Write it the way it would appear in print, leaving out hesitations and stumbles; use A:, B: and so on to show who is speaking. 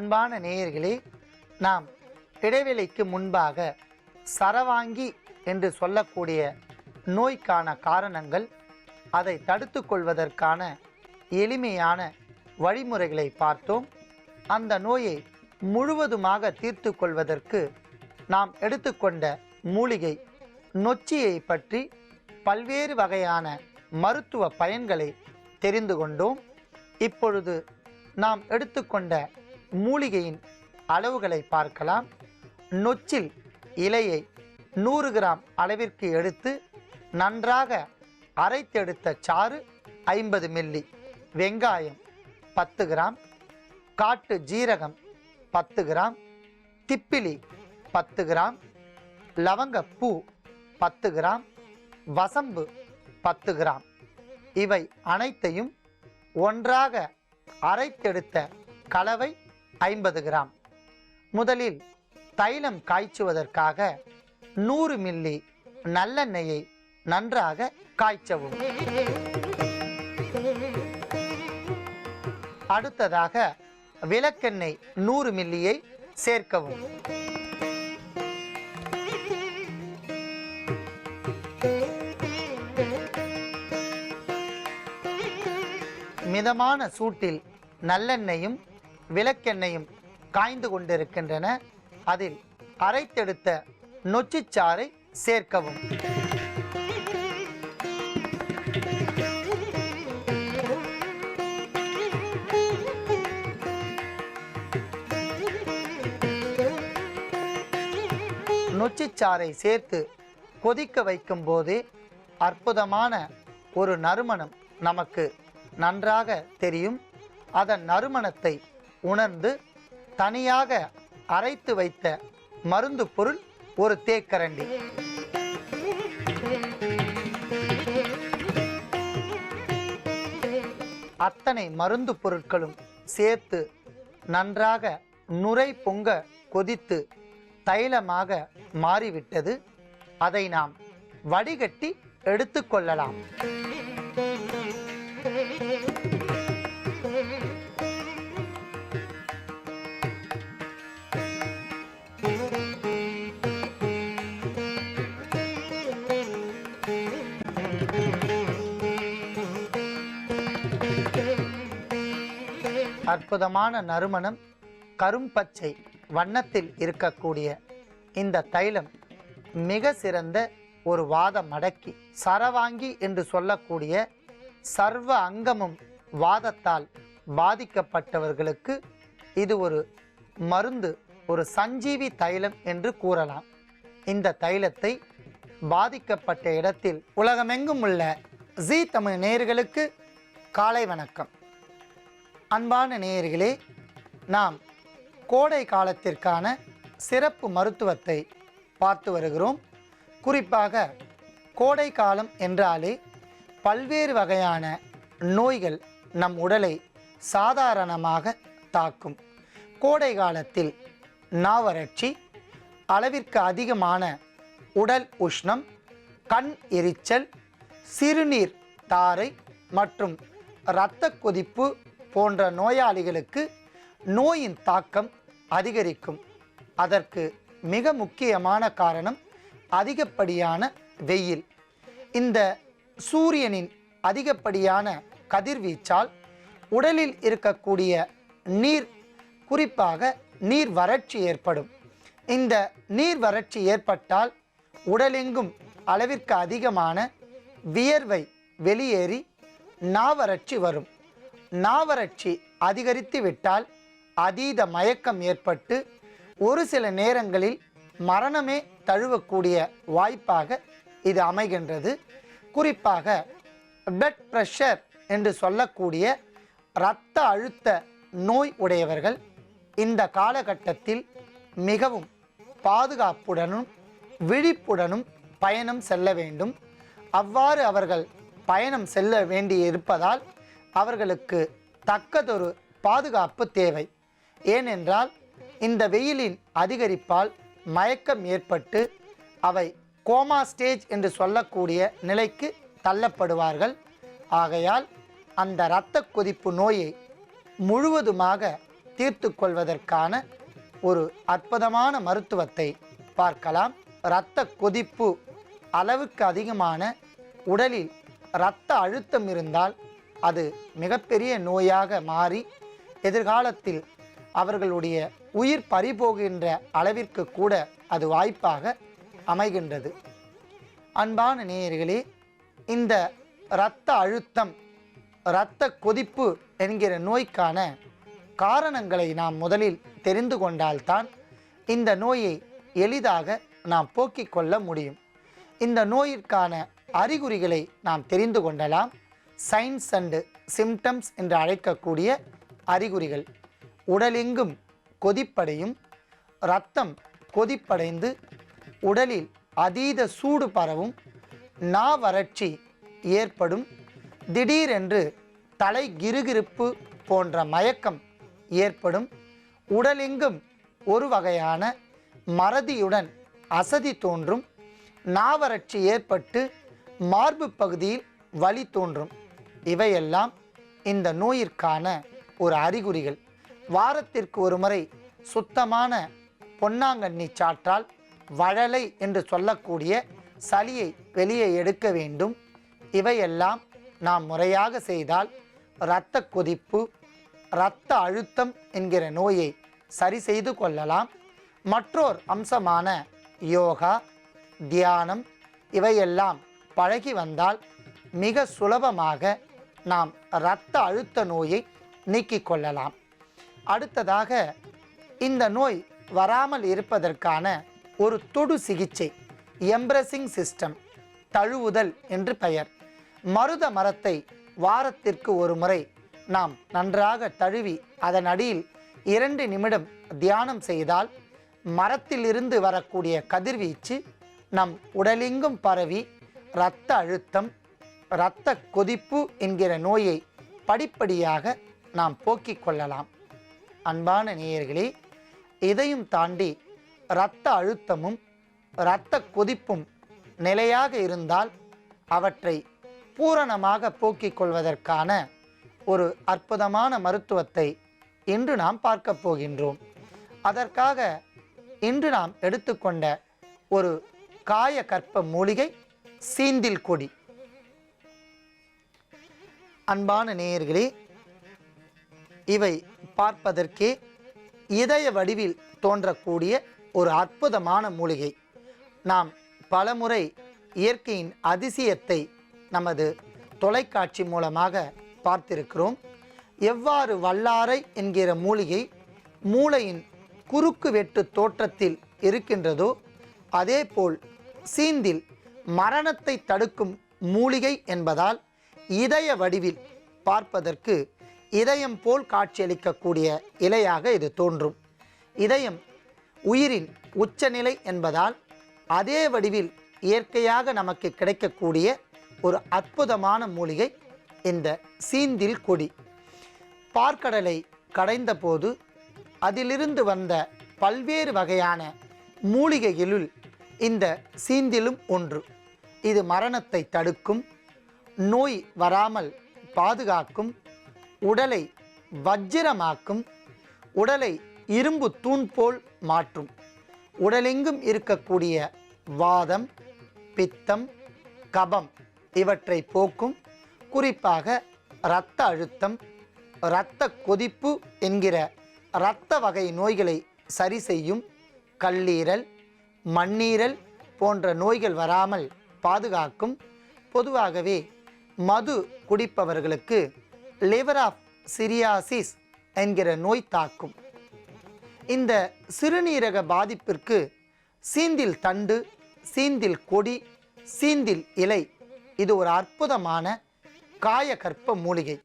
A: அன்பான நேயர்களே, நாம் இடைவெளிக்கு முன்பாக சரவாங்கி என்று சொல்லக்கூடிய நோய்க்கான காரணங்கள், அதை தடுத்து கொள்வதற்கான எளிமையான வழிமுறைகளை பார்த்தோம். அந்த நோயை முழுவதுமாக தீர்த்து கொள்வதற்கு நாம் எடுத்துக்கொண்ட மூலிகை நொச்சியை பற்றி பல்வேறு வகையான மருத்துவ பயன்களை தெரிந்து கொண்டோம். இப்பொழுது நாம் எடுத்துக்கொண்ட மூலிகையின் அளவுகளை பார்க்கலாம். நொச்சில் இலையை 100 கிராம் அளவிற்கு எடுத்து நன்றாக அரைத்தெடுத்த சாறு 50 மில்லி, வெங்காயம் 10 கிராம், காட்டு ஜீரகம் 10 கிராம், திப்பிலி 10 கிராம், லவங்கப்பூ 10 கிராம், வசம்பு 10 கிராம், இவை அனைத்தையும் ஒன்றாக அரைத்தெடுத்த கலவை 50 கிராம். முதலில் தைலம் காய்ச்சுவதற்காக 100 மில்லி நல்லெண்ணெயை நன்றாக காய்ச்சவும். அடுத்ததாக விளக்கெண்ணெய் 100 மில்லியை சேர்க்கவும். மிதமான சூட்டில் நல்லெண்ணெயும் விளக்கெண்ணெயும் காய்ந்து கொண்டிருக்கின்றன. அதில் அரைத்தெடுத்த நொச்சிச்சாறை சேர்க்கவும். நொச்சிச்சாறை சேர்த்து கொதிக்க வைக்கும் போதே அற்புதமான ஒரு நறுமணம் நமக்கு நன்றாக தெரியும். அதன் நறுமணத்தை உணர்ந்து தனியாக அரைத்து வைத்த மருந்து பொருள் ஒரு தேக்கரண்டி, அத்தனை மருந்து பொருட்களும் சேர்த்து நன்றாக நுரை பொங்க கொதித்து தைலமாக மாறிவிட்டது. அதை நாம் வடிகட்டி எடுத்துக்கொள்ளலாம். அற்புதமான நறுமணம், கரும்பச்சை வண்ணத்தில் இருக்கக்கூடிய இந்த தைலம் மிக சிறந்த ஒரு வாத மடக்கி. சரவாங்கி என்று சொல்லக்கூடிய சர்வ அங்கமும் வாதத்தால் பாதிக்கப்பட்டவர்களுக்கு இது ஒரு மருந்து, ஒரு சஞ்சீவி தைலம் என்று கூறலாம். இந்த தைலத்தை பாதிக்கப்பட்ட இடத்தில் உலகமெங்கும் உள்ள ஜீ தமிழ் நேயர்களுக்கு காலை வணக்கம். அன்பான நேயர்களே, நாம் கோடை காலத்திற்கான சிறப்பு மருத்துவத்தை பார்த்து வருகிறோம். குறிப்பாக கோடை காலம் என்றாலே பல்வேறு வகையான நோய்கள் நம் உடலை சாதாரணமாக தாக்கும். கோடை காலத்தில் நாவறட்சி, அளவிற்கு அதிகமான உடல் உஷ்ணம், கண் எரிச்சல், சிறுநீர் தாரை மற்றும் இரத்த கொதிப்பு போன்ற நோயாளிகளுக்கு நோயின் தாக்கம் அதிகரிக்கும். அதற்கு மிக முக்கியமான காரணம் அதிகப்படியான வெயில். இந்த சூரியனின் அதிகப்படியான கதிர்வீச்சால் உடலில் இருக்கக்கூடிய நீர், குறிப்பாக நீர் வறட்சி ஏற்படும். இந்த நீர் வறட்சி ஏற்பட்டால் உடலெங்கும் அளவிற்கு அதிகமான வியர்வை வெளியேறி நாவறட்சி வரும். நாவறட்சி அதிகரித்து விட்டால் அதீத மயக்கம் ஏற்பட்டு ஒரு சில நேரங்களில் மரணமே தழுவக்கூடிய வாய்ப்பாக இது அமைகின்றது. குறிப்பாக பிளட் பிரஷர் என்று சொல்லக்கூடிய இரத்த அழுத்த நோய் உடையவர்கள் இந்த காலகட்டத்தில் மிகவும் பாதுகாப்புடனும் விழிப்புடனும் பயணம் செல்ல வேண்டும். அவ்வாறு அவர்கள் பயணம் செல்ல வேண்டியிருப்பதால் அவர்களுக்கு தக்கதொரு பாதுகாப்பு தேவை. ஏனென்றால் இந்த வெயிலின் அதிகரிப்பால் மயக்கம் ஏற்பட்டு அவை கோமா ஸ்டேஜ் என்று சொல்லக்கூடிய நிலைக்கு தள்ளப்படுவார்கள். ஆகையால் அந்த இரத்த கொதிப்பு நோயை முழுவதுமாக தீர்த்து கொள்வதற்கான ஒரு அற்புதமான மருத்துவத்தை பார்க்கலாம். இரத்த கொதிப்பு அளவுக்கு அதிகமான, உடலில் இரத்த அழுத்தம் இருந்தால் அது மிகப்பெரிய நோயாக மாறி எதிர்காலத்தில் அவர்களுடைய உயிர் பறிபோகின்ற அளவிற்கு கூட அது வாய்ப்பாக அமைகின்றது. அன்பான நேயர்களே, இந்த இரத்த அழுத்தம், இரத்த கொதிப்பு என்கிற நோய்க்கான காரணங்களை நாம் முதலில் தெரிந்து கொண்டால்தான் இந்த நோயை எளிதாக நாம் போக்கிக் கொள்ள முடியும். இந்த நோயிற்கான அறிகுறிகளை நாம் தெரிந்து கொள்ளலாம். சைன்ஸ் அண்டு சிம்டம்ஸ் என்று அழைக்கக்கூடிய அறிகுறிகள்: உடலெங்கும் கொதிப்படையும், இரத்தம் கொதிப்படைந்து உடலில் அதீத சூடு பரவும், நாவறட்சி ஏற்படும், திடீரென்று தலை கிறுகிறுப்பு போன்ற மயக்கம் ஏற்படும், உடலெங்கும் ஒரு வகையான மறதியுடன் அசதி தோன்றும், நாவறட்சி ஏற்பட்டு மார்பு பகுதியில் வலி தோன்றும். இவையெல்லாம் இந்த நோயிற்கான ஒரு அறிகுறிகள். வாரத்திற்கு ஒரு முறை சுத்தமான பொன்னாங்கண்ணி சாற்றால் வழலை என்று சொல்லக்கூடிய சளியை வெளியே எடுக்க வேண்டும். இவையெல்லாம் நாம் முறையாக செய்தால் இரத்த கொதிப்பு, இரத்த அழுத்தம் என்கிற நோயை சரி செய்து கொள்ளலாம். மற்றொரு அம்சமான யோகா, தியானம் இவையெல்லாம் பழகி வந்தால் மிக சுலபமாக நாம் இரத்த அழுத்த நோயை நீக்கிக் கொள்ளலாம். அடுத்ததாக, இந்த நோய் வராமல் இருப்பதற்கான ஒரு தொடு சிகிச்சை, எம்ப்ரசிங் சிஸ்டம், தழுவுதல் என்று பெயர். மருத மரத்தை வாரத்திற்கு ஒரு முறை நாம் நன்றாக தழுவி அதன் அடியில் 2 நிமிடம் தியானம் செய்தால் மரத்திலிருந்து வரக்கூடிய கதிர்வீச்சு நம் உடலெங்கும் பரவி இரத்த அழுத்தம், இரத்த கொதிப்பு என்கிற நோயை படிப்படியாக நாம் போக்கிக் கொள்ளலாம். அன்பான நேயர்களே, இதையும் தாண்டி இரத்த அழுத்தமும் இரத்த கொதிப்பும் நிலையாக இருந்தால் அவற்றை பூரணமாக போக்கிக் கொள்வதற்கான ஒரு அற்புதமான மருத்துவத்தை இன்று நாம் பார்க்க போகின்றோம். அதற்காக இன்று நாம் எடுத்துக்கொண்ட ஒரு காய கற்ப மூலிகை சீந்தில் கொடி. அன்பான நேயர்களே, இவை பார்ப்பதற்கே இதய வடிவில் தோன்றக்கூடிய ஒரு அற்புதமான மூலிகை. நாம் பலமுறை இயற்கையின் அதிசயத்தை நமது தொலைக்காட்சி மூலமாக பார்த்திருக்கிறோம். எவ்வாறு வல்லாரை என்கிற மூலிகை மூளையின் குறுக்கு வெட்டு தோற்றத்தில் இருக்கின்றதோ அதேபோல் சீந்தில் மரணத்தை தடுக்கும் மூலிகை என்பதால் இதய வடிவில் பார்ப்பதற்கு இதயம் போல் காட்சியளிக்கக்கூடிய இலையாக இது தோன்றும். இதயம் உயிரின் உச்சநிலை என்பதால் அதே வடிவில் இயற்கையாக நமக்கு கிடைக்கக்கூடிய ஒரு அற்புதமான மூலிகை இந்த சீந்தில் கொடி. பார்க்கடலை கடைந்த போது அதிலிருந்து வந்த பல்வேறு வகையான மூலிகைகளுள் இந்த சீந்திலும் ஒன்று. இது மரணத்தை தடுக்கும், நோய் வராமல் பாதுகாக்கும், உடலை வஜ்ரமாக்கும், உடலை இரும்பு தூண் போல் மாற்றும், உடலெங்கும் இருக்கக்கூடிய வாதம், பித்தம், கபம் இவற்றை போக்கும். குறிப்பாக இரத்த அழுத்தம், இரத்த கொதிப்பு என்கிற இரத்த வகை நோய்களை சரி செய்யும். கல்லீரல், மண்ணீரல் போன்ற நோய்கள் வராமல் பாதுகாக்கும். பொதுவாகவே மது குடிப்பவர்களுக்கு லிவர் ஆஃப் சிரியாசிஸ் என்கிற நோய் தாக்கும். இந்த சிறுநீரக பாதிப்பிற்கு சீந்தில் தண்டு, சீந்தில் கொடி, சீந்தில் இலை இது ஒரு அற்புதமான காய கற்ப மூலிகை.